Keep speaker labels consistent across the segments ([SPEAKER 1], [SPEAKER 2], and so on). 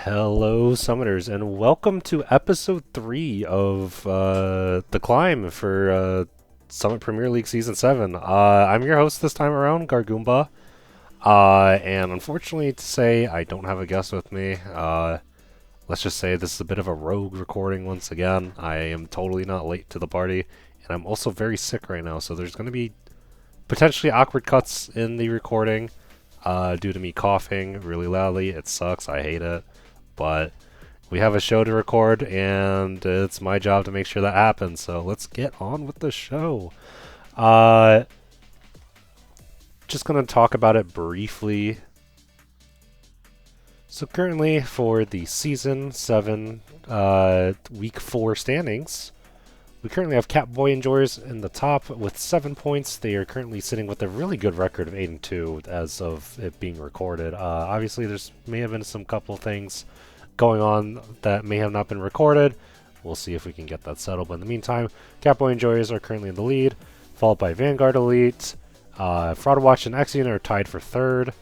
[SPEAKER 1] Hello, Summoners, and welcome to episode 3 of The Climb for Summit Premier League Season 7. I'm your host this time around, Gargoomba, and unfortunately to say, I don't have a guest with me. Let's just say this is a bit of a rogue recording once again. I am totally not late to the party, and I'm also very sick right now, so there's going to be potentially awkward cuts in the recording due to me coughing really loudly. It sucks, I hate it. But we have a show to record, and it's my job to make sure that happens. So let's get on with the show. Just going to talk about it briefly. So currently, for the Season 7 Week 4 standings, we currently have Catboy Enjoyers in the top with 7 points. They are currently sitting with a really good record of 8-2 as of it being recorded. Obviously, may have been some couple things going on that may have not been recorded. We'll see if we can get that settled. But in the meantime, Catboy Enjoyers are currently in the lead, followed by Vanguard Elite. Fraud Watch and X Unit are tied for third.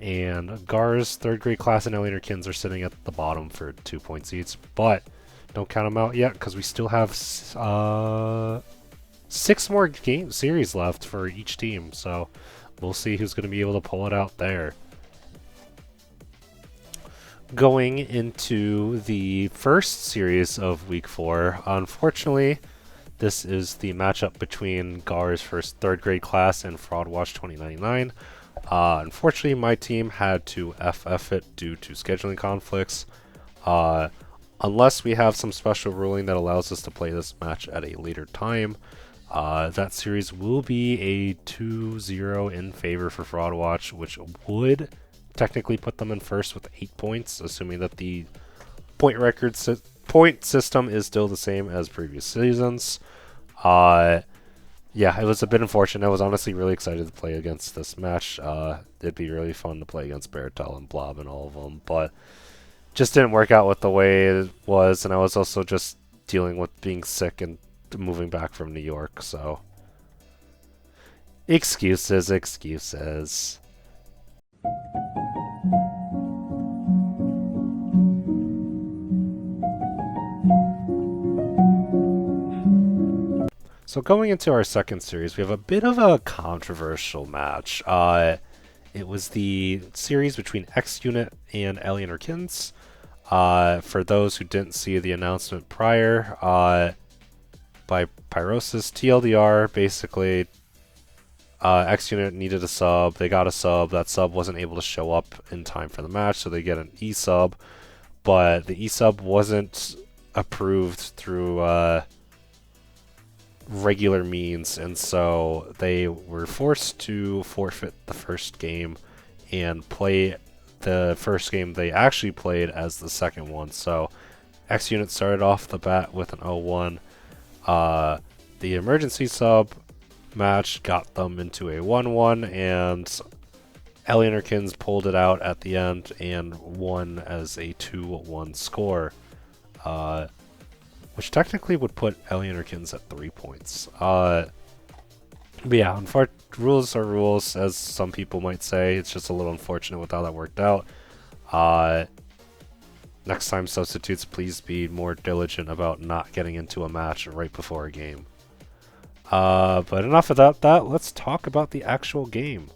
[SPEAKER 1] And Gar's third grade class and Alienator Kins are sitting at the bottom for 2 points each. But don't count them out yet because we still have 6 more game series left for each team. So we'll see who's going to be able to pull it out there. Going into the first series of Week 4, unfortunately, this is the matchup between Gar's first third grade class and Fraud Watch 2099. Unfortunately, my team had to FF it due to scheduling conflicts. Unless we have some special ruling that allows us to play this match at a later time, that series will be a 2-0 in favor for Fraud Watch, which would technically put them in first with 8 points, assuming that the point system is still the same as previous seasons. Yeah, it was a bit unfortunate. I was honestly really excited to play against this match. It'd be really fun to play against Baratel and Blob and all of them, but just didn't work out with the way it was, and I was also just dealing with being sick and moving back from New York, so excuses. So going into our second series, we have a bit of a controversial match. It was the series between X Unit and Alienator Kins. For those who didn't see the announcement prior, by Pyrosis, TLDR, basically, X Unit needed a sub. They got a sub. That sub wasn't able to show up in time for the match, so they get an E-sub. But the E-sub wasn't approved through regular means, and so they were forced to forfeit the first game and play the first game they actually played as the second one. So X Unit started off the bat with an 0-1. The emergency sub match got them into a 1-1, and Alienator Kins pulled it out at the end and won as a 2-1 score. Which technically would put Alienator Kins at 3 points. But yeah, rules are rules, as some people might say. It's just a little unfortunate with how that worked out. Next time, substitutes, please be more diligent about not getting into a match right before a game. But enough about that. Let's talk about the actual game.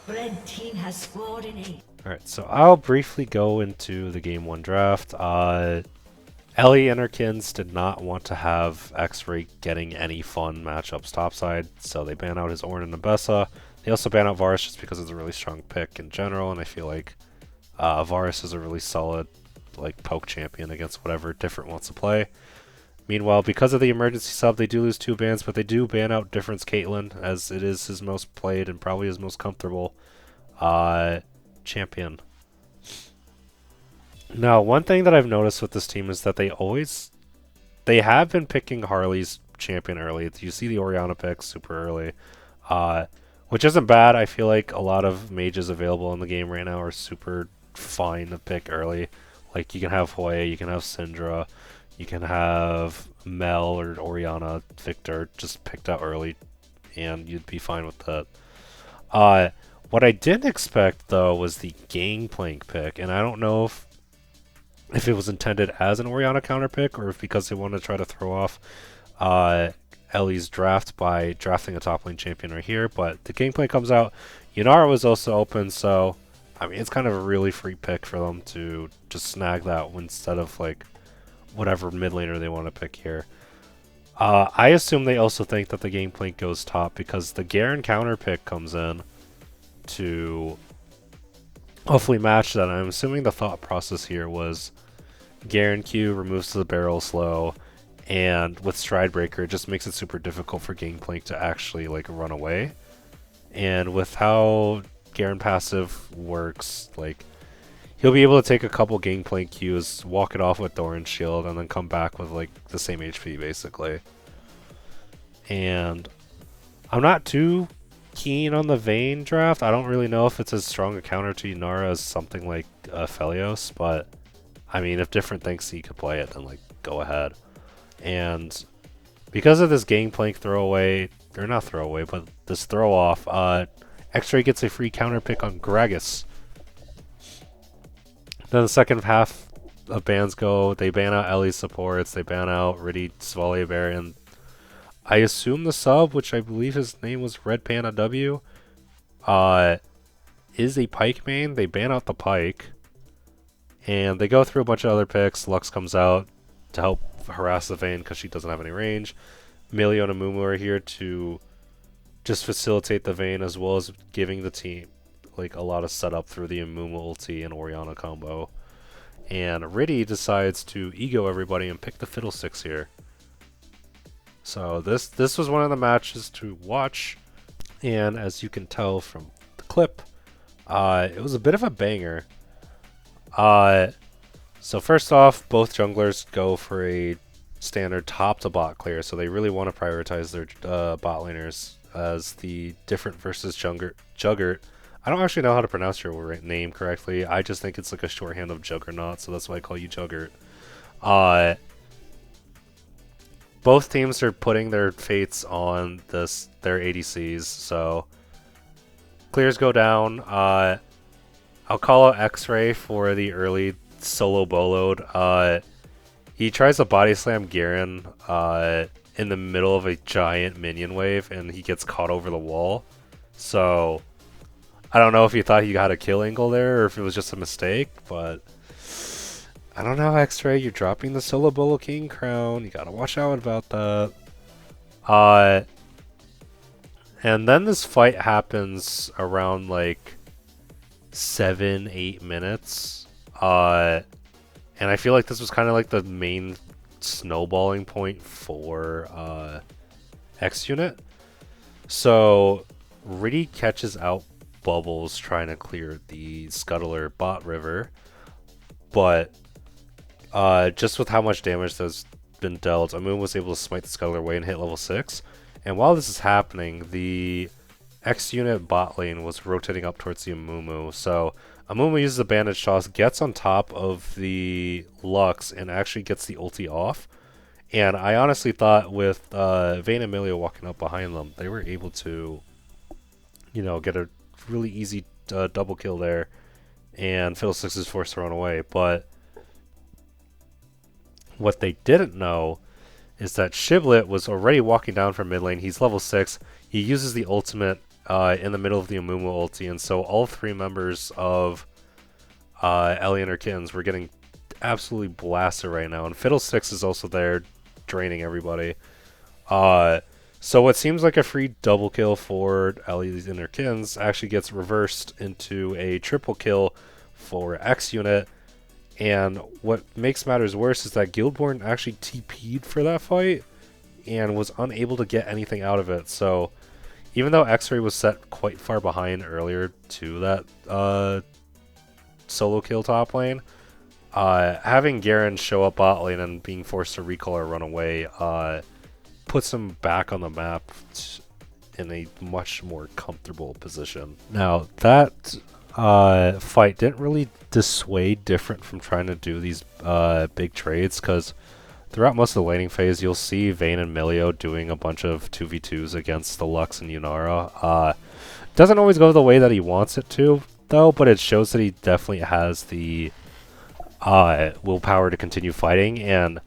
[SPEAKER 2] Red team has scored an 8.
[SPEAKER 1] Alright, so I'll briefly go into the Game 1 draft. Alienator Kins did not want to have X-Ray getting any fun matchups topside, so they ban out his Ornn and Nabessa. They also ban out Varus just because it's a really strong pick in general, and I feel like Varus is a really solid poke champion against whatever different wants to play. Meanwhile, because of the emergency sub, they do lose 2 bans, but they do ban out Difference Caitlyn, as it is his most played and probably his most comfortable champion. Now, one thing that I've noticed with this team is that they have been picking Harley's champion early. You see the Orianna pick super early. which isn't bad. I feel like a lot of mages available in the game right now are super fine to pick early. Like you can have Hoya, you can have Syndra, you can have Mel or Oriana Victor just picked out early, and you'd be fine with that. Uh, what I didn't expect though was the Gangplank pick, and I don't know if it was intended as an Oriana counter pick or if because they wanted to try to throw off Ellie's draft by drafting a top lane champion right here. But the Gangplank comes out. Yunara was also open, so I mean it's kind of a really free pick for them to just snag that instead of like whatever mid laner they want to pick here. I assume they also think that the Gangplank goes top because the Garen counter pick comes in to hopefully match that. I'm assuming the thought process here was Garen Q removes the barrel slow, and with Stride Breaker it just makes it super difficult for Gangplank to actually like run away. And with how Garen passive works, like he'll be able to take a couple Gangplank Qs, walk it off with Doran's shield, and then come back with like the same HP basically. And I'm not too keen on the Vayne draft. I don't really know if it's as strong a counter to Yunara as something like Felios, but I mean, if different thinks he could play it, then like go ahead. And because of this Gangplank throwaway, or not throwaway, but this throw off, X-Ray gets a free counter pick on Gragas. Then the second half of bans go, they ban out Ellie's supports, they ban out Riddy, Svalieber, and I assume the sub, which I believe his name was Red Panda W, is a Pyke main. They ban out the Pyke. And they go through a bunch of other picks. Lux comes out to help harass the Vayne because she doesn't have any range. Milio and Amumu are here to just facilitate the Vayne as well as giving the team like a lot of setup through the Amumu ulti and Oriana combo. And Riddy decides to ego everybody and pick the Fiddlesticks here. So this was one of the matches to watch, and as you can tell from the clip, it was a bit of a banger. So first off, both junglers go for a standard top to bot clear, so they really want to prioritize their bot laners as the different versus Juggert. I don't actually know how to pronounce your name correctly. I just think it's like a shorthand of Juggernaut, so that's why I call you Juggert. Both teams are putting their fates on their ADCs, so clears go down. I'll call out X-Ray for the early solo boloed. He tries to body slam Garen in the middle of a giant minion wave, and he gets caught over the wall. So I don't know if he thought he got a kill angle there or if it was just a mistake, but I don't know, X-Ray. You're dropping the solo bolo king crown. You gotta watch out about that. And then this fight happens around like 7-8 minutes. And I feel like this was kind of like the main snowballing point for X Unit. So Riddy catches out Bubbles trying to clear the Scuttler bot river, but just with how much damage that's been dealt, Amun was able to smite the Scuttler away and hit level 6. And while this is happening, the X Unit bot lane was rotating up towards the Amumu. So Amumu uses the bandage toss, gets on top of the Lux, and actually gets the ulti off. And I honestly thought with Vayne and Milio walking up behind them, they were able to, you know, get a really easy double kill there. And Fiddlesticks is forced to run away. But what they didn't know is that Shiblet was already walking down from mid lane. He's level 6. He uses the ultimate in the middle of the Amumu ulti, and so all 3 members of Ellie and her kittens were getting absolutely blasted right now. And Fiddlesticks is also there, draining everybody. So what seems like a free double kill for Ellie and her kittens actually gets reversed into a triple kill for X Unit. And what makes matters worse is that Guildborn actually TP'd for that fight and was unable to get anything out of it. So even though X-Ray was set quite far behind earlier to that solo kill top lane, having Garen show up bot lane and being forced to recall or run away puts him back on the map in a much more comfortable position. Now, that fight didn't really dissuade Different from trying to do these big trades, because throughout most of the laning phase, you'll see Vayne and Milio doing a bunch of 2v2s against the Lux and Yunara. Doesn't always go the way that he wants it to, though, but it shows that he definitely has the willpower to continue fighting. And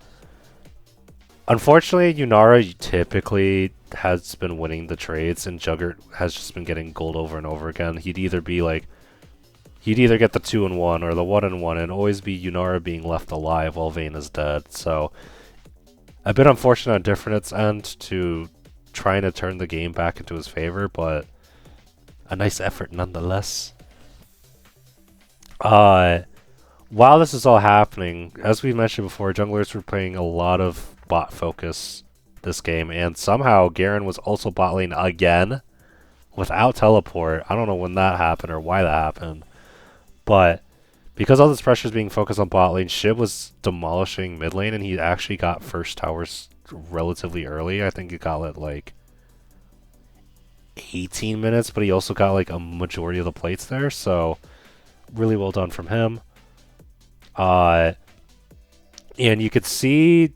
[SPEAKER 1] unfortunately, Yunara typically has been winning the trades, and Juggert has just been getting gold over and over again. He'd either get the 2-1 or the 1-1, and always be Yunara being left alive while Vayne is dead. So a bit unfortunate on Different's end to trying to turn the game back into his favor, but a nice effort nonetheless. While this is all happening, as we mentioned before, junglers were playing a lot of bot focus this game, and somehow Garen was also bot lane again without teleport. I don't know when that happened or why that happened, but because all this pressure is being focused on bot lane, Shib was demolishing mid lane, and he actually got first towers relatively early. I think he got it like 18 minutes, but he also got like a majority of the plates there, so really well done from him. And you could see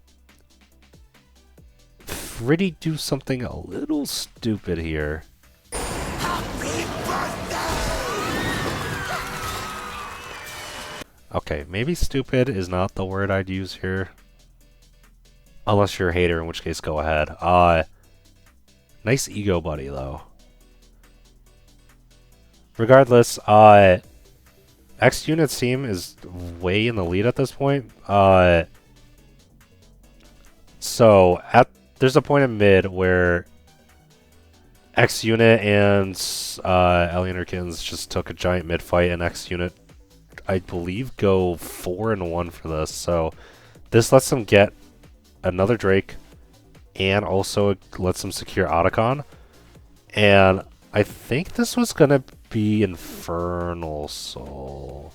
[SPEAKER 1] Freddy do something a little stupid here. Okay, maybe stupid is not the word I'd use here. Unless you're a hater, in which case go ahead. Nice ego buddy, though. Regardless, X Unit's team is way in the lead at this point. So there's a point in mid where X Unit and Alienarkins just took a giant mid fight, and X Unit, I believe, go 4-1 for this. So this lets them get another Drake, and also lets them secure Otacon. And I think this was gonna be Infernal Soul.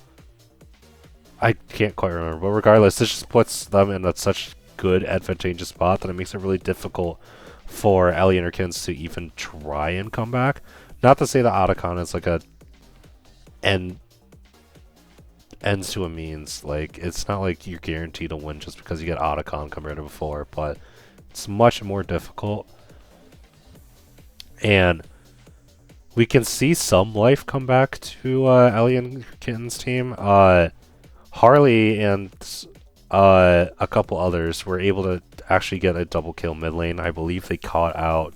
[SPEAKER 1] I can't quite remember, but regardless, this just puts them in such good advantageous spot that it makes it really difficult for Alienarkins to even try and come back. Not to say that Otacon is like a ends to a means. Like, it's not like you're guaranteed to win just because you get Otacon compared to before, but it's much more difficult. And we can see some life come back to Alien Kitten's team. Harley and a couple others were able to actually get a double kill mid lane. I believe they caught out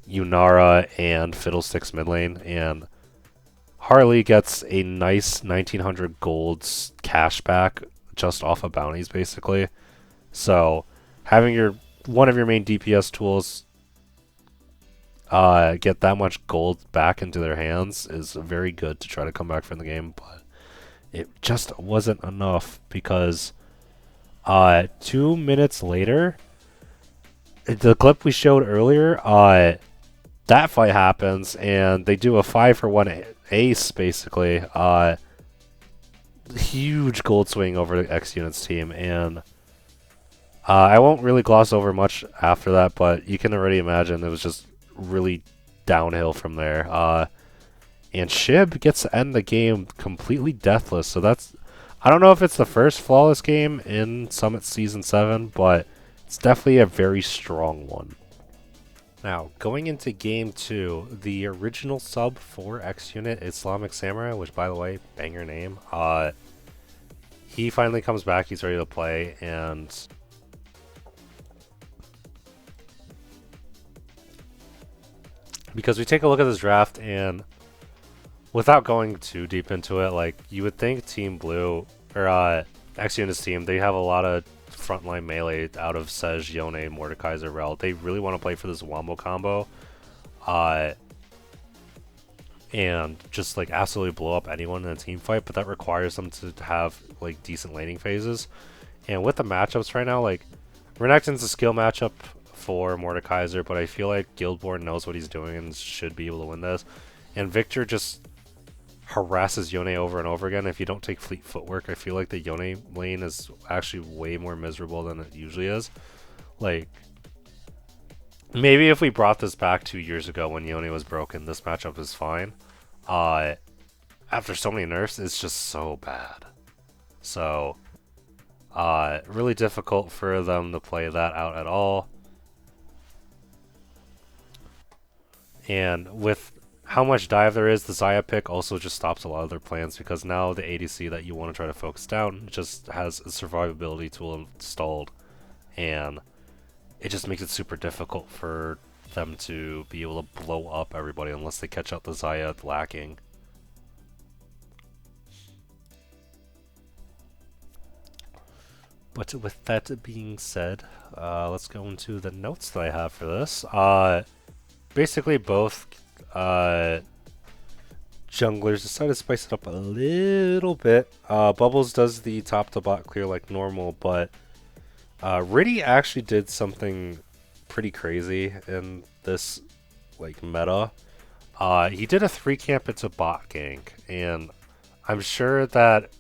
[SPEAKER 1] Yunara and Fiddlesticks mid lane, and Harley gets a nice 1900 gold cash back just off of bounties, basically. So having one of your main DPS tools get that much gold back into their hands is very good to try to come back from the game, but it just wasn't enough, because 2 minutes later, the clip we showed earlier, that fight happens, and they do a 5-for-1 ace, basically. Huge gold swing over the X Unit's team, and I won't really gloss over much after that, but you can already imagine it was just really downhill from there. And Shib gets to end the game completely deathless, so that's... I don't know if it's the first flawless game in Summit Season 7, but it's definitely a very strong one. Now, going into Game 2, the original sub for X Unit, Islamic Samurai, which, by the way, banger name, he finally comes back, he's ready to play, and... because we take a look at this draft, and without going too deep into it, like, you would think Team Blue, or X Unit's team, they have a lot of frontline melee out of Sej, Yone, Mordekaiser, Rel. They really want to play for this Wombo combo, and just like absolutely blow up anyone in a team fight, but that requires them to have like decent laning phases. And with the matchups right now, like, Renekton's a skill matchup for Mordekaiser, but I feel like Guildborn knows what he's doing and should be able to win this. And Victor just harasses Yone over and over again. If you don't take fleet footwork, I feel like the Yone lane is actually way more miserable than it usually is. Like, maybe if we brought this back 2 years ago when Yone was broken, this matchup is fine. Uh, After so many nerfs, it's just so bad. So, really difficult for them to play that out at all. And with how much dive there is, the Xayah pick also just stops a lot of their plans because now the ADC that you want to try to focus down just has a survivability tool installed, and it just makes it super difficult for them to be able to blow up everybody unless they catch out the Xayah lacking. But with that being said, let's go into the notes that I have for this. Basically, both junglers decided to spice it up a little bit. Bubbles does the top to bot clear like normal, but Riddy actually did something pretty crazy in this like meta. He did a 3 camp into bot gank, and I'm sure that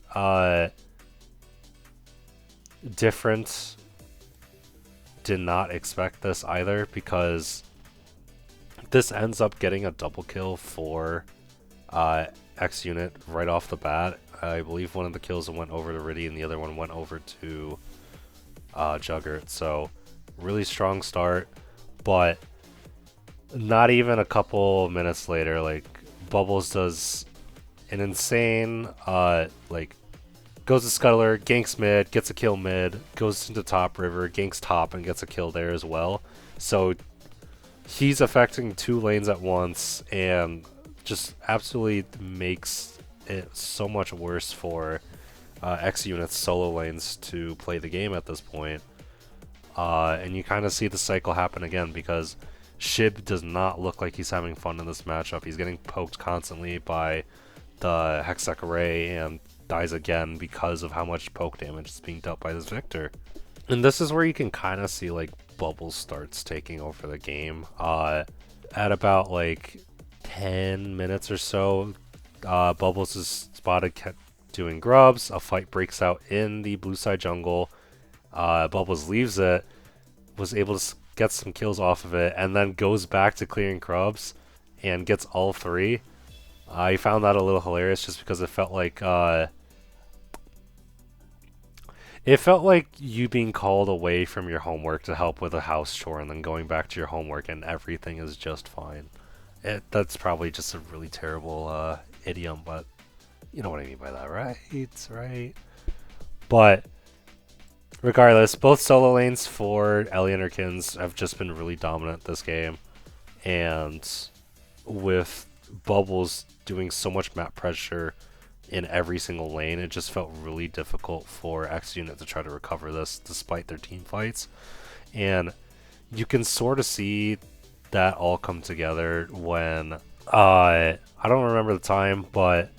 [SPEAKER 1] Different did not expect this either, because this ends up getting a double kill for X unit right off the bat. I believe one of the kills went over to Riddy and the other one went over to Juggert. So really strong start, but not even a couple minutes later, like Bubbles does an insane goes to Scuttler, ganks mid, gets a kill mid, goes into top river, ganks top, and gets a kill there as well. So he's affecting 2 lanes at once and just absolutely makes it so much worse for X unit's solo lanes to play the game at this point. And you kind of see the cycle happen again, because Shib does not look like he's having fun in this matchup. He's getting poked constantly by the Hextech Array and dies again because of how much poke damage is being dealt by this Victor. And this is where you can kind of see like Bubbles starts taking over the game. At about like 10 minutes or so, Bubbles is spotted doing grubs. A fight breaks out in the blue side jungle. Bubbles leaves it, was able to get some kills off of it, and then goes back to clearing grubs and gets all 3. I found that a little hilarious just because it felt like you being called away from your homework to help with a house chore and then going back to your homework and everything is just fine. That's probably just a really terrible idiom, but you know what I mean by that, right? Right. But regardless, both solo lanes for Ellie and her kins have just been really dominant this game, and with Bubbles doing so much map pressure in every single lane, it just felt really difficult for X unit to try to recover this despite their team fights. And you can sort of see that all come together when I don't remember the time, but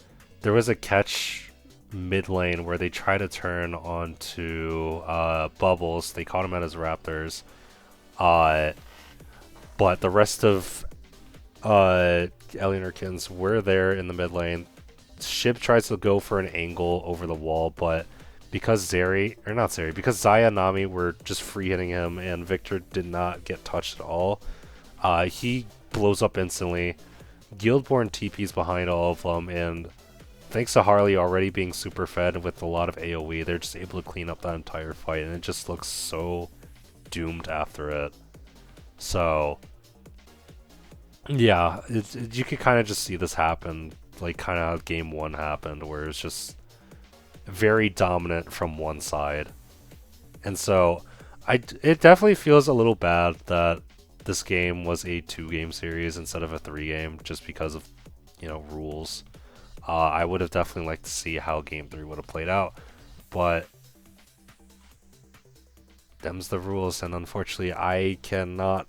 [SPEAKER 1] there was a catch mid lane where they try to turn onto Bubbles. They caught him at his Raptors, but the rest of Ellie and her kins were there in the mid lane. Shib tries to go for an angle over the wall, but because because Xayah and Nami were just free hitting him and Victor did not get touched at all, he blows up instantly. Guildborn TP's behind all of them, and thanks to Harley already being super fed with a lot of AoE, they're just able to clean up that entire fight, and it just looks so doomed after it. So yeah, you could kind of just see this happen, like kind of how game 1 happened, where it's just very dominant from one side. And so it definitely feels a little bad that this game was a 2-game series instead of a 3-game, just because of, rules. I would have definitely liked to see how game 3 would have played out, but them's the rules, and unfortunately I cannot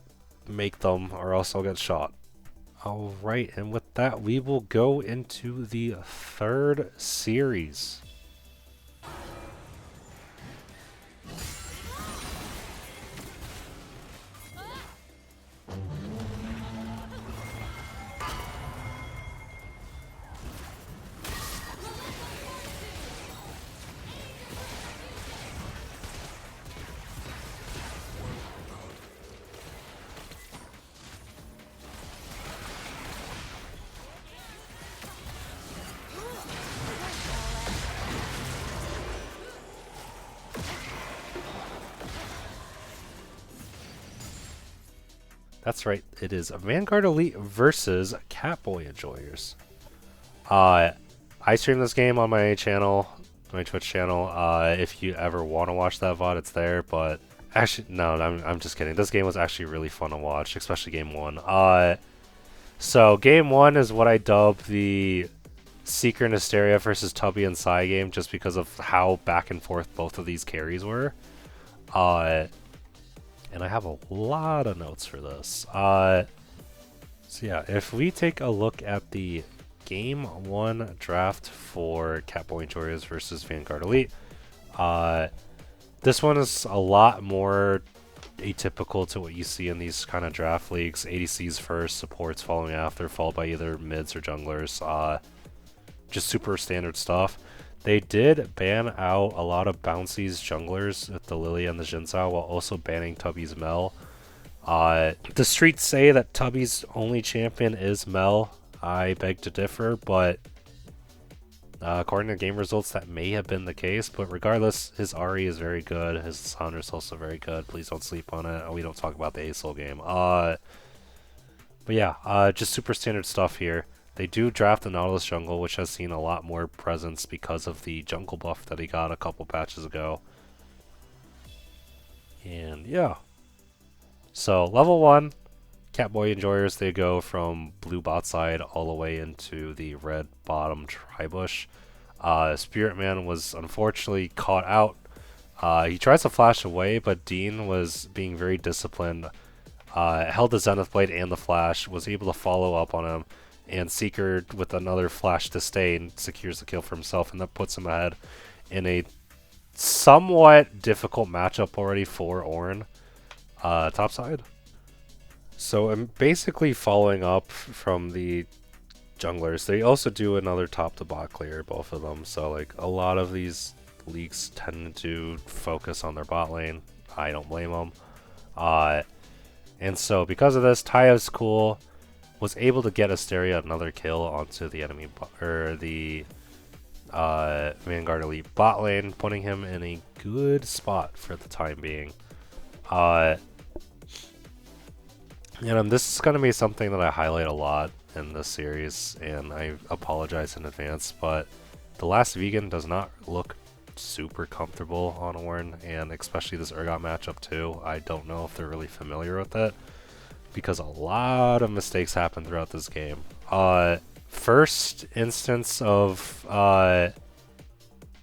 [SPEAKER 1] make them or else I'll get shot. Alright, and with that, we will go into the 3rd series. That's right. It is Vanguard Elite versus Catboy Enjoyers. I stream this game on my channel, my Twitch channel. If you ever want to watch that VOD, it's there. But actually, no, I'm just kidding. This game was actually really fun to watch, especially game one. So game one is what I dub the Seeker and Hysteria versus Tubby and Psy game, just because of how back and forth both of these carries were. And I have a lot of notes for this. So yeah, if we take a look at the Game 1 draft for Catboy Enjoyers versus Vanguard Elite, this one is a lot more atypical to what you see in these kind of draft leagues. ADCs first, supports following after, followed by either mids or junglers. Just super standard stuff. They did ban out a lot of Bouncy's junglers with the Lily and the Jinzao, while also banning Tubby's Mel. The streets say that Tubby's only champion is Mel. I beg to differ, but according to game results, that may have been the case. But regardless, his Ahri is very good. His Soundra is also very good. Please don't sleep on it. We don't talk about the ASOL game. But yeah, just super standard stuff here. They do draft the Nautilus jungle, which has seen a lot more presence because of the jungle buff that he got a couple patches ago. And yeah. So level 1, Catboy Enjoyers, they go from blue bot side all the way into the red bottom Tribush. Spirit Man was unfortunately caught out. He tries to flash away, but Dean was being very disciplined. Held the Zenith Blade and the flash, was able to follow up on him. And Seeker with another flash to stay and secures the kill for himself, and that puts him ahead in a somewhat difficult matchup already for Ornn, topside. So I'm basically following up from the junglers. They also do another top to bot clear, both of them. So like a lot of these leagues tend to focus on their bot lane. I don't blame them. And so because of this, Taya's cool. Was able to get Asteria another kill onto the enemy or the Vanguard Elite bot lane, putting him in a good spot for the time being. And this is going to be something that I highlight a lot in this series, and I apologize in advance, but the last vegan does not look super comfortable on Ornn, and especially this Urgot matchup too. I don't know if they're really familiar with it, because a lot of mistakes happen throughout this game. First instance of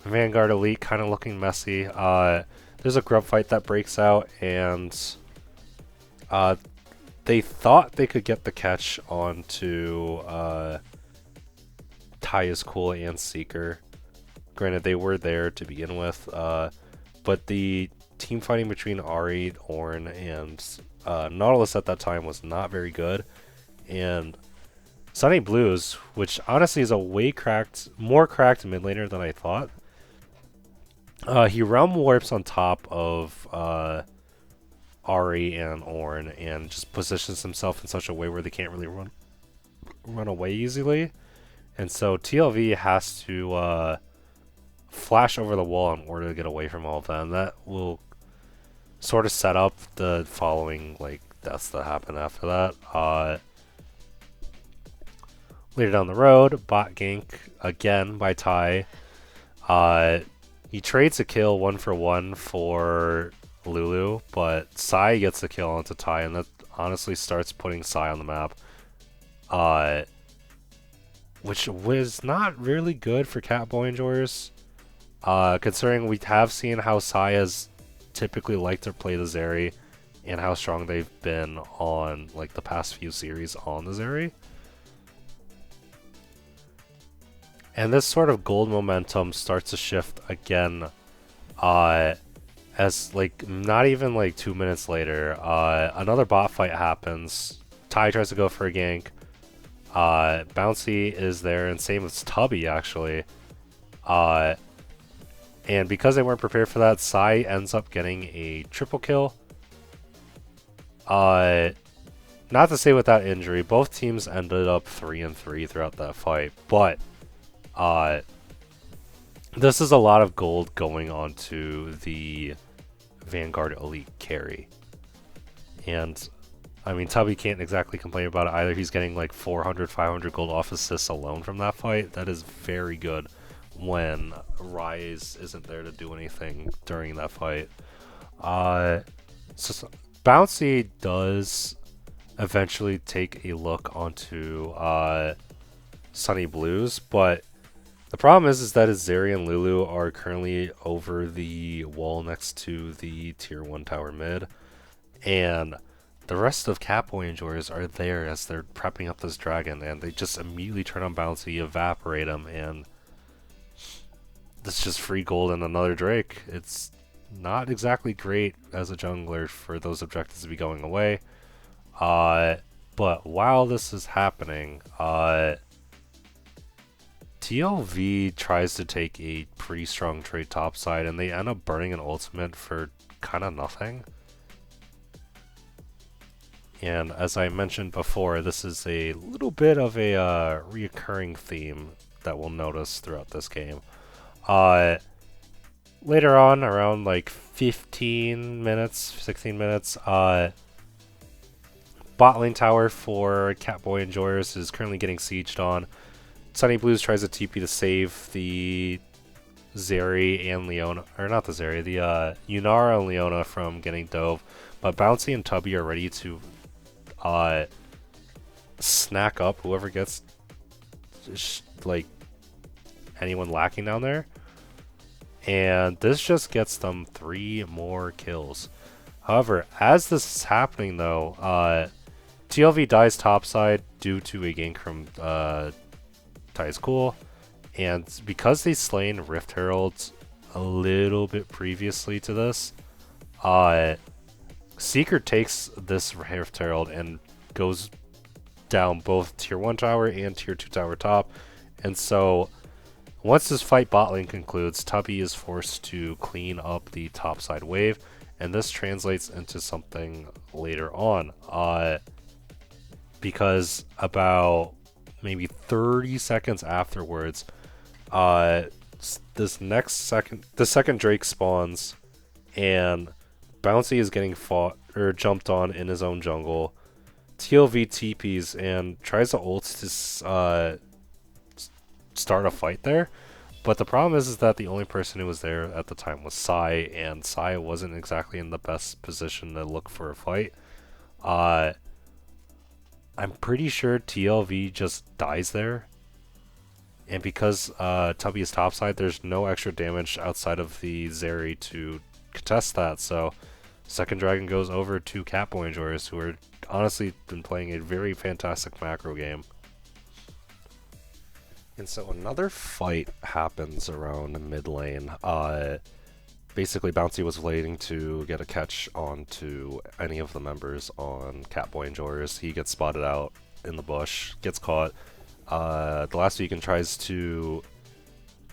[SPEAKER 1] Vanguard Elite kind of looking messy. There's a grub fight that breaks out, and they thought they could get the catch onto Taya's Cool and Seeker. Granted, they were there to begin with, but the team fighting between Ahri, Ornn, and Nautilus at that time was not very good, and Sunny Blues, which honestly is a more cracked mid laner than I thought. He realm warps on top of Ahri and Ornn, and just positions himself in such a way where they can't really run away easily, and so TLV has to flash over the wall in order to get away from all of them. That will sort of set up the following like deaths that happen after that. Later down the road, bot gank again by Ty. He trades a kill 1-for-1 for Lulu, but Psy gets the kill onto Ty, and that honestly starts putting Psy on the map. Which was not really good for Catboy Enjoyers, considering we have seen how Psy has typically like to play the Zeri, and how strong they've been on like the past few series on the Zeri. And this sort of gold momentum starts to shift again, as like not even like 2 minutes later, another bot fight happens. Ty tries to go for a gank. Bouncy is there, and same with Tubby actually. And because they weren't prepared for that, Psy ends up getting a triple kill. Not to say without injury, both teams ended up 3-3 throughout that fight, but this is a lot of gold going on to the Vanguard Elite carry. And I mean, Tubby can't exactly complain about it either. He's getting like 400, 500 gold off assists alone from that fight. That is very good when Rise isn't there to do anything during that fight. Uh, Bouncy does eventually take a look onto Sunny Blues, but the problem is that his Zeri and Lulu are currently over the wall next to the tier 1 tower mid, and the rest of Catboy and Joris are there as they're prepping up this dragon, and they just immediately turn on Bouncy, evaporate him, and it's just free gold and another Drake. It's not exactly great as a jungler for those objectives to be going away. But while this is happening, TLV tries to take a pretty strong trade topside, and they end up burning an ultimate for kind of nothing. And as I mentioned before, this is a little bit of a reoccurring theme that we'll notice throughout this game. Later on, around like 15 minutes, 16 minutes, bot lane tower for Catboy and Joris is currently getting sieged on. Sunny Blues tries a TP to save the Zeri and Leona, or not the Zeri, the Yunara and Leona from getting dove, but Bouncy and Tubby are ready to snack up whoever gets like anyone lacking down there, and this just gets them 3 more kills. However, as this is happening though, TLV dies topside due to a gank from Ty's Cool, and because they slain Rift Heralds a little bit previously to this, Seeker takes this Rift Herald and goes down both tier 1 tower and tier 2 tower top, and so once this fight bot lane concludes, Tubby is forced to clean up the topside wave, and this translates into something later on, because about maybe 30 seconds afterwards, the second Drake spawns, and Bouncy is getting fought or jumped on in his own jungle. TLV TPs and tries to ult to start a fight there, but the problem is that the only person who was there at the time was Sai, and Sai wasn't exactly in the best position to look for a fight. I'm pretty sure TLV just dies there, and because Tubby is topside, there's no extra damage outside of the Zeri to contest that, so second dragon goes over to Catboy and Joris, who are honestly been playing a very fantastic macro game. And so another fight happens around mid lane. Basically, Bouncy was waiting to get a catch onto any of the members on Catboy and Joris. He gets spotted out in the bush, gets caught. The last Vegan tries to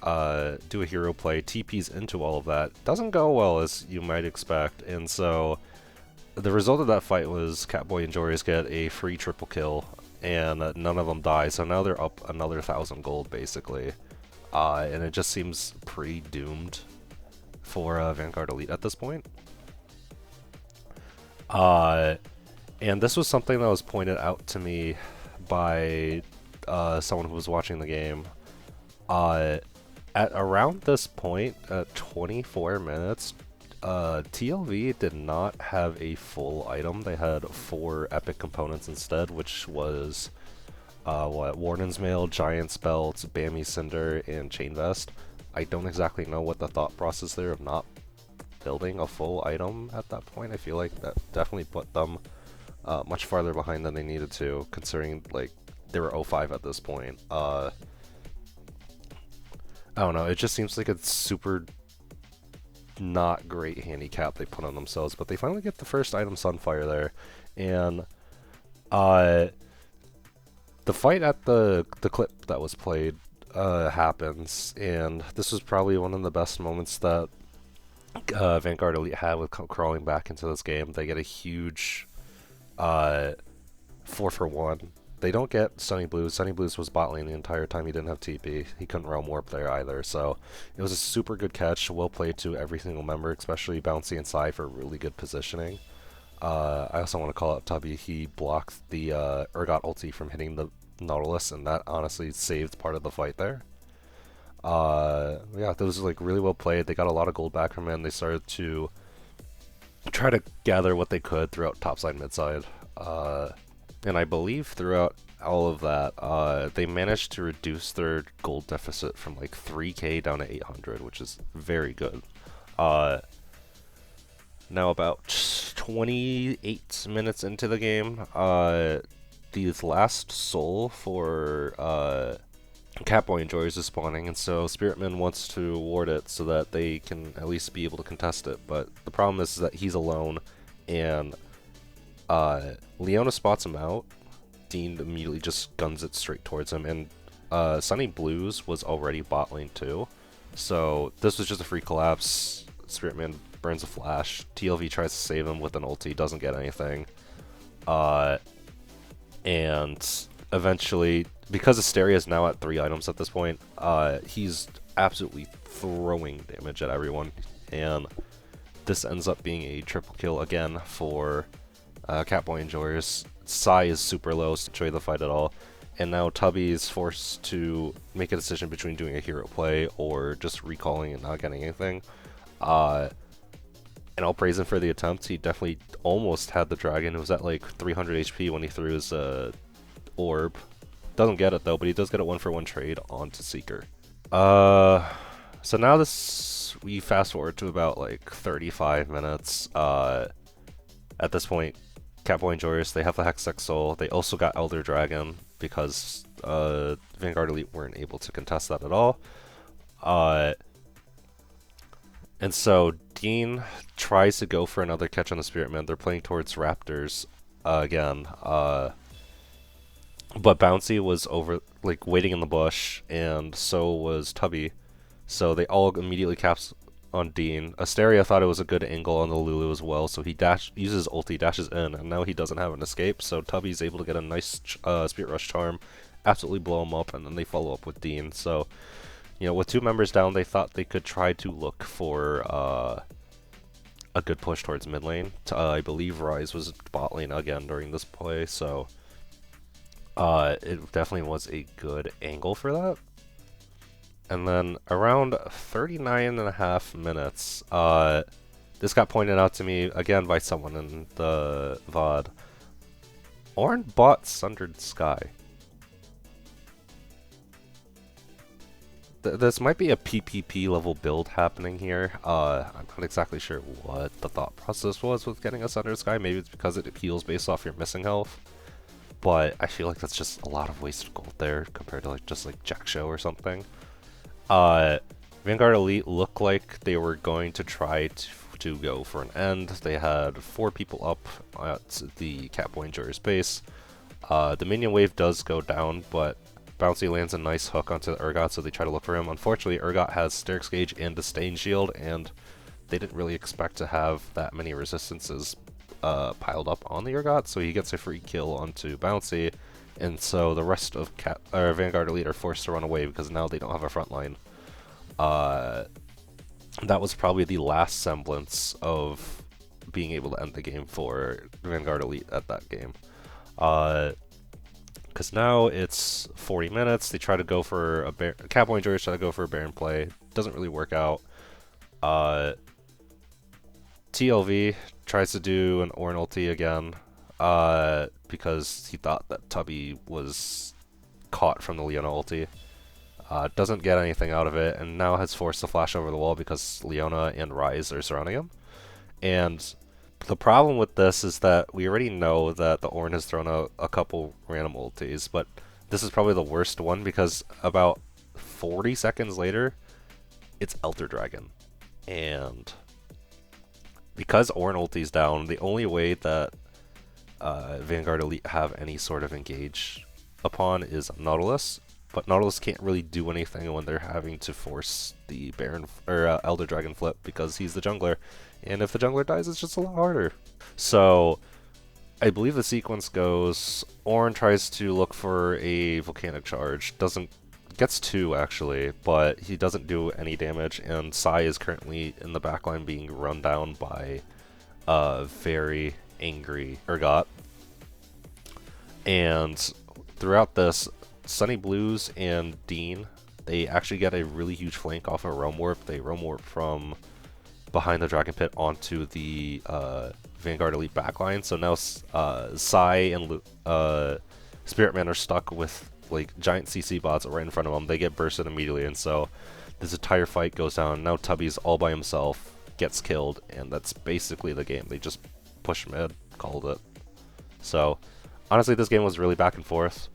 [SPEAKER 1] do a hero play, TPs into all of that. Doesn't go well as you might expect, and so the result of that fight was Catboy and Joris get a free triple kill, and none of them die, so now they're up another 1,000 gold basically, and it just seems pretty doomed for Vanguard Elite at this point. And this was something that was pointed out to me by someone who was watching the game. At around this point, at 24 minutes, TLV did not have a full item. They had 4 epic components instead, which was Warden's Mail, Giant's Belt, Bammy Cinder, and Chain Vest. I don't exactly know what the thought process there of not building a full item at that point. I feel like that definitely put them much farther behind than they needed to, considering like they were 0-5 at this point. I don't know, it just seems like it's super not great handicap they put on themselves, but they finally get the first item Sunfire there, and the fight at the clip that was played happens, and this was probably one of the best moments that Vanguard Elite had with crawling back into this game. They get a huge 4-for-1. They don't get Sunny Blues. Sunny Blues was bot lane the entire time. He didn't have TP. He couldn't Realm Warp there either. So it was a super good catch. Well played to every single member, especially Bouncy and Sai for really good positioning. I also want to call out Tubby. He blocked the Urgot ulti from hitting the Nautilus, and that honestly saved part of the fight there. Yeah, that was like really well played. They got a lot of gold back from it, and they started to try to gather what they could throughout topside, midside. And I believe throughout all of that, they managed to reduce their gold deficit from like 3k down to 800, which is very good. Now about 28 minutes into the game, the last soul for Catboy Enjoyers is spawning, and so Spiritman wants to ward it so that they can at least be able to contest it. But the problem is that he's alone, and Leona spots him out. Dean immediately just guns it straight towards him, and Sunny Blues was already bot lane too. So this was just a free collapse. Spiritman burns a flash. TLV tries to save him with an ulti, doesn't get anything. And eventually, because Asteria is now at 3 items at this point, he's absolutely throwing damage at everyone. And this ends up being a triple kill again for Catboy Enjoyers. Sai is super low, so enjoy the fight at all. And now Tubby is forced to make a decision between doing a hero play or just recalling and not getting anything. And I'll praise him for the attempt. He definitely almost had the dragon. It was at like 300 HP when he threw his orb. Doesn't get it though, but he does get a 1-for-1 trade onto Seeker. So now we fast forward to about like 35 minutes. At this point, Catboy Enjoyers, they have the Hextech Soul. They also got Elder Dragon because Vanguard Elite weren't able to contest that at all. And so Dean tries to go for another catch on the Spiritman. They're playing towards Raptors again. But Bouncy was over, like, waiting in the bush, and so was Tubby. So they all immediately caps on Dean. Asteria thought it was a good angle on the Lulu as well, so he uses ulti, dashes in, and now he doesn't have an escape. So Tubby's able to get a nice Spirit Rush charm, absolutely blow him up, and then they follow up with Dean. So, you know, with 2 members down, they thought they could try to look for a good push towards mid lane. I believe Rise was bot lane again during this play, so it definitely was a good angle for that. And then around 39.5 minutes, this got pointed out to me again by someone in the VOD. Ornn bought Sundered Sky. This might be a PPP level build happening here. I'm not exactly sure what the thought process was with getting a Sundered Sky. Maybe it's because it heals based off your missing health. But I feel like that's just a lot of wasted gold there compared to like just like Jack Show or something. Vanguard Elite looked like they were going to try to go for an end. They had 4 people up at the Catboy Enjoyer's base. The minion wave does go down, but Bouncy lands a nice hook onto Urgot, so they try to look for him. Unfortunately, Urgot has Sterix Gauge and Disdain Shield, and they didn't really expect to have that many resistances piled up on the Urgot, so he gets a free kill onto Bouncy, and so the rest of Vanguard Elite are forced to run away because now they don't have a front line. That was probably the last semblance of being able to end the game for Vanguard Elite at that game. Because now it's 40 minutes, they try to go for a Catboy Enjoyers try to go for a Baron play, doesn't really work out. TLV tries to do an Ornn ulti again, because he thought that Tubby was caught from the Leona ulti. Doesn't get anything out of it, and now has forced the flash over the wall because Leona and Rise are surrounding him. And the problem with this is that we already know that the Ornn has thrown out a couple random ultis, but this is probably the worst one because about 40 seconds later, it's Elder Dragon. And because Ornn ulti's down, the only way that Vanguard Elite have any sort of engage upon is Nautilus, but Nautilus can't really do anything when they're having to force the Baron or Elder Dragon flip because he's the jungler, and if the jungler dies, it's just a lot harder. So I believe the sequence goes: Ornn tries to look for a volcanic charge, gets 2 actually, but he doesn't do any damage, and Sai is currently in the backline being run down by very angry Urgot. And throughout this, Sunny Blues and Dean, they actually get a really huge flank off of Realm Warp. They Realm Warp from behind the Dragon Pit onto the Vanguard Elite backline. So now Sai and Spirit Man are stuck with like giant CC bots right in front of them. They get bursted immediately, and so this entire fight goes down. Now Tubby's all by himself, gets killed, and that's basically the game. They just push mid, called it. So honestly, this game was really back and forth.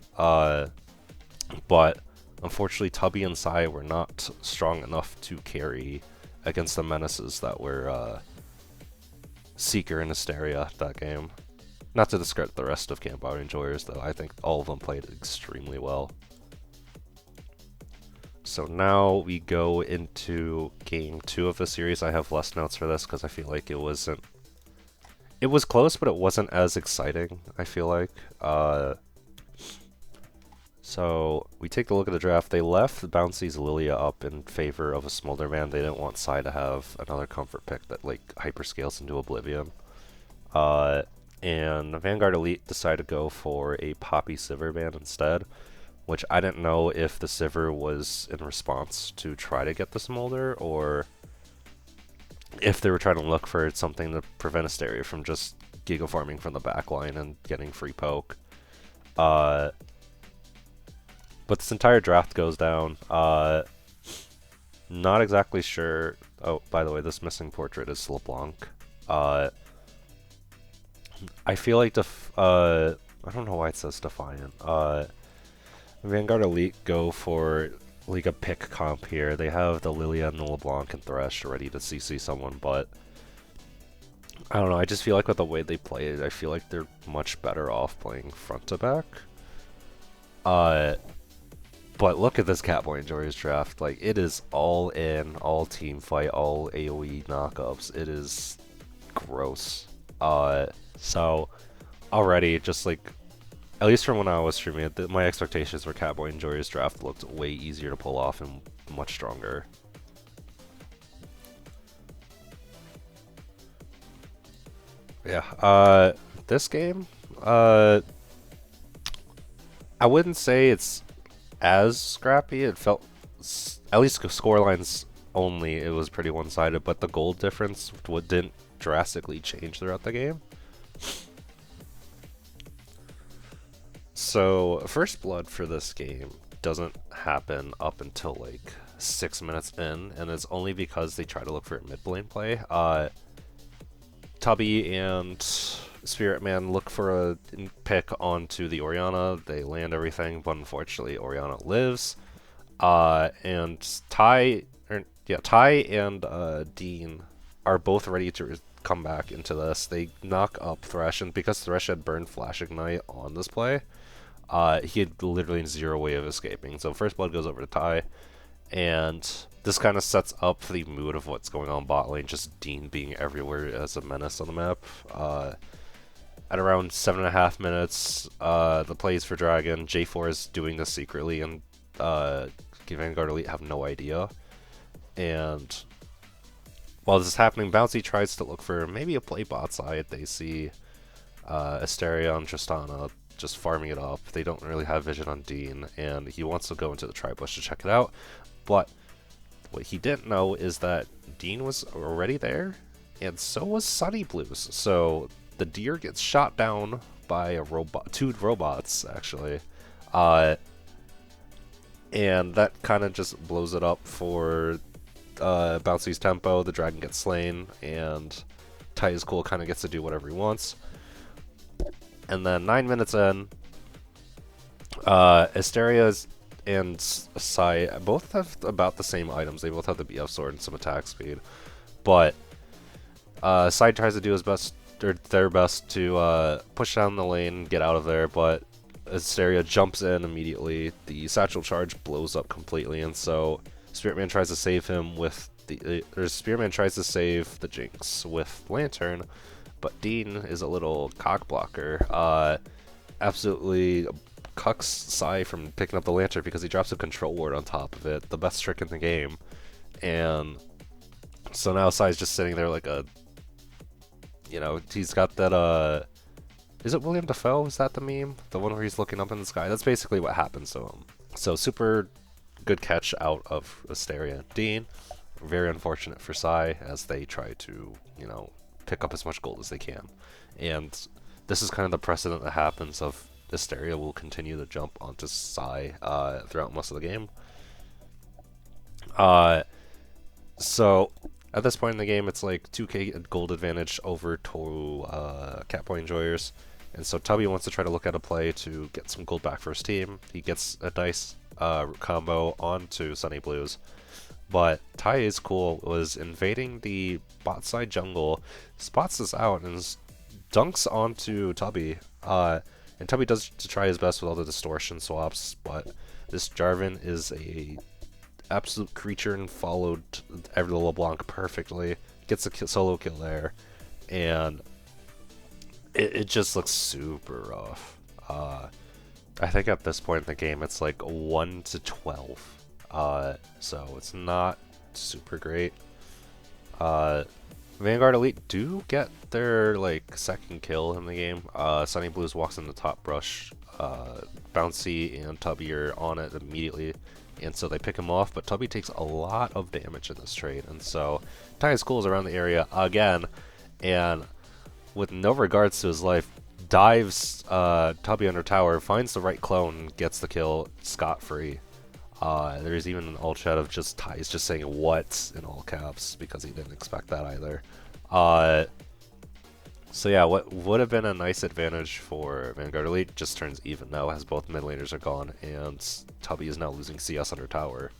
[SPEAKER 1] But unfortunately, Tubby and Sai were not strong enough to carry against the menaces that were Seeker and Hysteria that game. Not to discredit the rest of Camp Out Enjoyers, though. I think all of them played extremely well. So now we go into game 2 of the series. I have less notes for this because I feel like it was close, but it wasn't as exciting, I feel like. So we take a look at the draft. They left Bouncy's Lilia up in favor of a Smolder Man. They didn't want Sai to have another comfort pick that like hyperscales into Oblivion. And Vanguard Elite decided to go for a Poppy Sivir ban instead, which I didn't know if the Sivir was in response to try to get the Smolder, or if they were trying to look for something to prevent Hysteria from just Giga farming from the backline and getting free poke. But this entire draft goes down. Not exactly sure. Oh, by the way, this missing portrait is LeBlanc. I feel like I don't know why it says Defiant. Vanguard Elite go for like a pick comp here. They have the Lilia and the LeBlanc and Thresh ready to CC someone, but I don't know. I just feel like with the way they play it, I feel like they're much better off playing front to back. But look at this Catboy Enjoyers draft. Like, it is all in, all team fight, all AoE knockups. It is gross. So already, just like, at least from when I was streaming it, my expectations for Catboy Enjoyers draft looked way easier to pull off and much stronger. Yeah, this game, I wouldn't say it's as scrappy. It felt, at least scorelines only, it was pretty one-sided, but the gold difference didn't drastically change throughout the game. So first blood for this game doesn't happen up until like 6 minutes in, and it's only because they try to look for mid lane play. Tubby and Spirit Man look for a pick onto the Orianna. They land everything, but unfortunately Orianna lives. And Ty and Dean are both ready to come back into this. They knock up Thresh, and because Thresh had burned Flash Ignite on this play, he had literally zero way of escaping. So first blood goes over to Ty, and this kind of sets up the mood of what's going on bot lane, just Dean being everywhere as a menace on the map. At around 7.5 minutes, the plays for Dragon, J4 is doing this secretly, and Vanguard Elite have no idea. And while this is happening, Bouncy tries to look for maybe a play bot side. They see Hysteria and Tristana just farming it up. They don't really have vision on Dean, and he wants to go into the tri-bush to check it out. But what he didn't know is that Dean was already there, and so was Sunny Blues. So the deer gets shot down by a robot, 2 robots actually, and that kind of just blows it up for Bouncy's tempo. The dragon gets slain, and Ty is cool, kind of gets to do whatever he wants. And then 9 minutes in, Hysteria and Sai both have about the same items. They both have the BF sword and some attack speed, but Sai tries to do his best, or their best, to push down the lane and get out of there, but Hysteria jumps in immediately. The satchel charge blows up completely, and so Spirit Man tries to save him with Spirit Man tries to save the Jinx with Lantern, but Dean is a little cock blocker. Absolutely cucks Sai from picking up the Lantern because he drops a control ward on top of it, the best trick in the game. And so now Sai's just sitting there like a You know, he's got that, is it William Dafoe? Is that the meme? The one where he's looking up in the sky? That's basically what happens to him. So super good catch out of Asteria and Dean. Very unfortunate for Sai as they try to, you know, pick up as much gold as they can. And this is kind of the precedent that happens of Asteria will continue to jump onto Sai throughout most of the game. So at this point in the game, it's like 2k gold advantage over to Catboy Enjoyers. And so Tubby wants to try to look at a play to get some gold back for his team. He gets a dice combo onto Sunny Blues. But Tai is cool, was invading the bot side jungle, spots this out, and dunks onto Tubby. And Tubby does to try his best with all the distortion swaps, but this Jarvan is a absolute creature and followed every LeBlanc perfectly. Gets a solo kill there, and it just looks super rough. I think at this point in the game it's like 1-12. So it's not super great. Vanguard Elite do get their like second kill in the game. Sunny Blues walks in the top brush. Bouncy and Tubby are on it immediately, and so they pick him off, but Tubby takes a lot of damage in this trade, and so Ty schools around the area again, and with no regards to his life, dives Tubby under tower, finds the right clone, gets the kill scot-free. There's even an alt chat of just Ty's just saying "what" in all caps because he didn't expect that either. So yeah, what would have been a nice advantage for Vanguard Elite just turns even now as both mid laners are gone and Tubby is now losing CS under tower.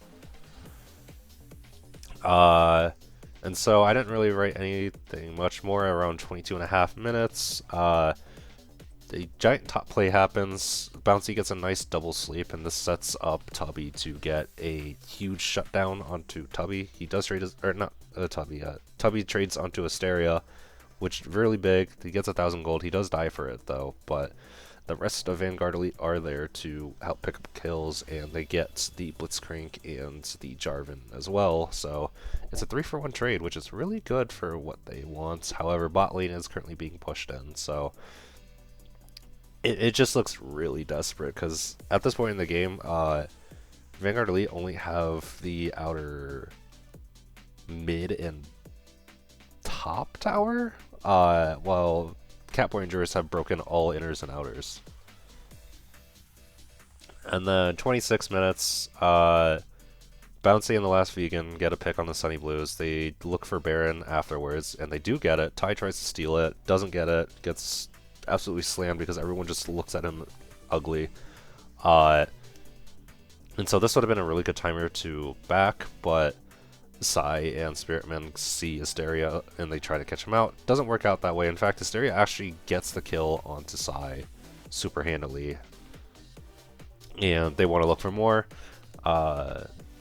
[SPEAKER 1] And so I didn't really write anything much more. Around 22.5 minutes. The giant top play happens. Bouncy gets a nice double sleep, and this sets up Tubby to get a huge shutdown onto Tubby. He does trade his, or not Tubby. Tubby trades onto Asteria, which is really big. He gets 1,000 gold. He does die for it though, but the rest of Vanguard Elite are there to help pick up kills, and they get the Blitzcrank and the Jarvan as well. So it's a 3-for-1 trade, which is really good for what they want. However, bot lane is currently being pushed in, so it just looks really desperate, because at this point in the game, Vanguard Elite only have the outer mid and top tower, while Catboy and Jurist have broken all inners and outers. And then 26 minutes, Bouncy and the Last Vegan get a pick on the Sunny Blues. They look for Baron afterwards, and they do get it. Ty tries to steal it, doesn't get it, gets absolutely slammed because everyone just looks at him ugly. And so this would have been a really good timer to back, but Sai and Spiritman see Asteria and they try to catch him out. Doesn't work out that way. In fact, Asteria actually gets the kill onto Sai super handily, and they want to look for more.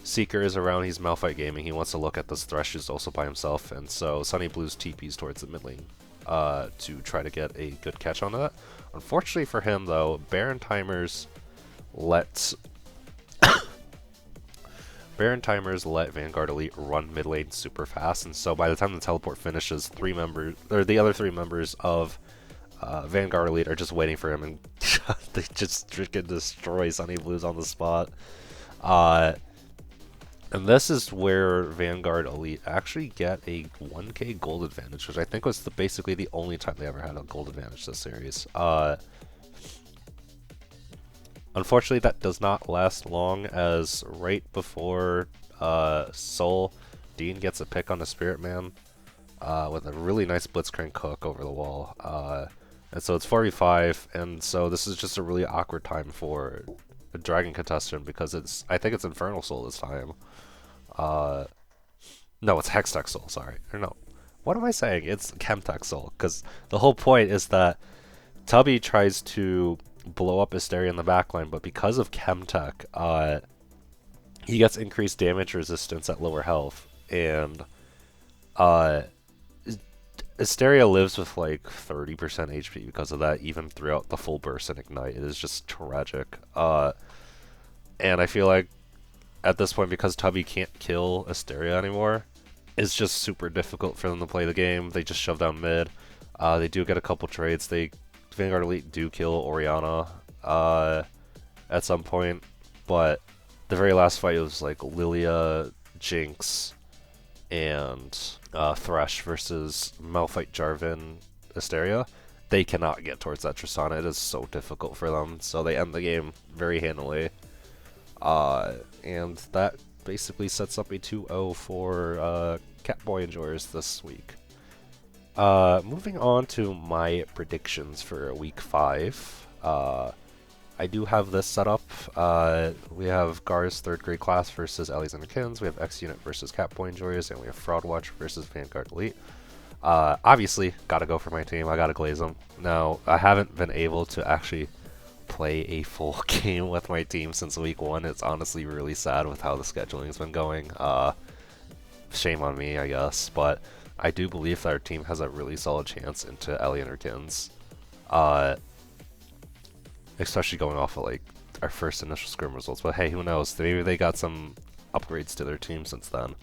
[SPEAKER 1] Seeker is around. He's Malphite Gaming. He wants to look at this Thresh, who's also by himself, and so Sunny Blues TPs towards the mid lane to try to get a good catch on that. Unfortunately for him, though, Baron timers let Vanguard Elite run mid lane super fast, and so by the time the teleport finishes, the other three members of Vanguard Elite are just waiting for him, and they just freaking destroy Sunny Blues on the spot. And this is where Vanguard Elite actually get a 1k gold advantage, which I think was basically the only time they ever had a gold advantage this series. Unfortunately, that does not last long, as right before Soul, Dean gets a pick on the Spirit Man with a really nice Blitzcrank hook over the wall. And so it's 4v5, and so this is just a really awkward time for a Dragon contestant, because I think it's Infernal Soul this time. No, it's Hextech Soul, sorry. Or no, what am I saying? It's Chemtech Soul, because the whole point is that Tubby tries to blow up Asteria in the backline, but because of Chemtech, he gets increased damage resistance at lower health, and Asteria lives with like 30% HP because of that, even throughout the full burst and ignite. It is just tragic. And I feel like at this point, because Tubby can't kill Asteria anymore, it's just super difficult for them to play the game. They just shove down mid. They do get a couple trades. Vanguard Elite do kill Oriana at some point, but the very last fight was like Lilia, Jinx, and Thresh versus Malphite, Jarvan, Asteria. They cannot get towards that Tristana. It is so difficult for them, so they end the game very handily. And that basically sets up a 2-0 for Catboy enjoyers this week. Moving on to my predictions for week 5. I do have this set up. We have Gar's 3rd grade class versus Alexander Kins. We have X Unit versus Catboy enjoyers, and we have Fraud Watch versus Vanguard Elite. Obviously, gotta go for my team. I gotta glaze them. Now, I haven't been able to actually play a full game with my team since week 1. It's honestly really sad with how the scheduling's been going. Shame on me, I guess, but I do believe that our team has a really solid chance into Ellie and her Kins. Especially going off of like our first initial scrim results. But hey, who knows? Maybe they got some upgrades to their team since then.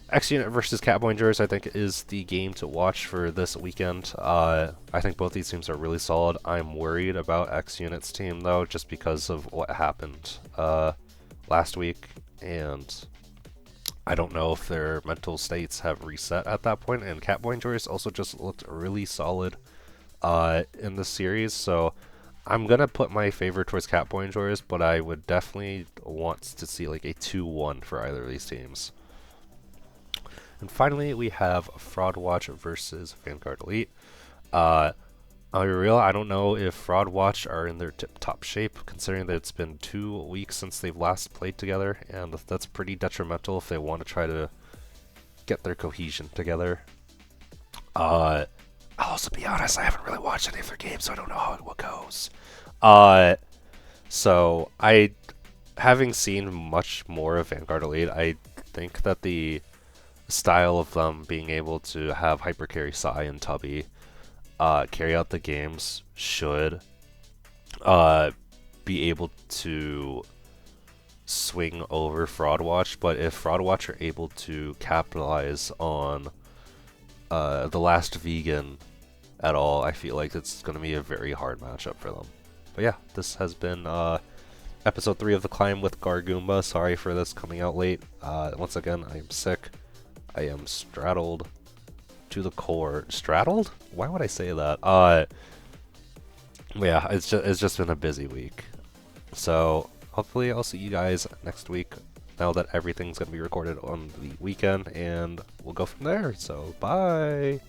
[SPEAKER 1] X Unit versus Catboy enjoyers, I think, is the game to watch for this weekend. I think both these teams are really solid. I'm worried about X Unit's team though, just because of what happened last week, and I don't know if their mental states have reset at that point. And Catboy enjoyers also just looked really solid in the series, so I'm gonna put my favor towards Catboy enjoyers, but I would definitely want to see like a 2-1 for either of these teams. And finally, we have Fraud Watch versus Vanguard Elite. I'll be real, I don't know if Fraud Watch are in their tip-top shape, considering that it's been 2 weeks since they've last played together, and that's pretty detrimental if they want to try to get their cohesion together. I'll also be honest, I haven't really watched any of their games, so I don't know how it goes. So having seen much more of Vanguard Elite, I think that the style of them being able to have hyper carry Sai and Tubby carry out the games should be able to swing over Fraud Watch, but if Fraud Watch are able to capitalize on the last vegan at all, I feel like it's going to be a very hard matchup for them. But yeah, this has been episode 3 of The Climb with Gargoomba. Sorry for this coming out late. Once again, I am sick. I am straddled to the core. Straddled? Why would I say that? Yeah, it's just been a busy week. So hopefully I'll see you guys next week, now that everything's going to be recorded on the weekend, and we'll go from there. So bye!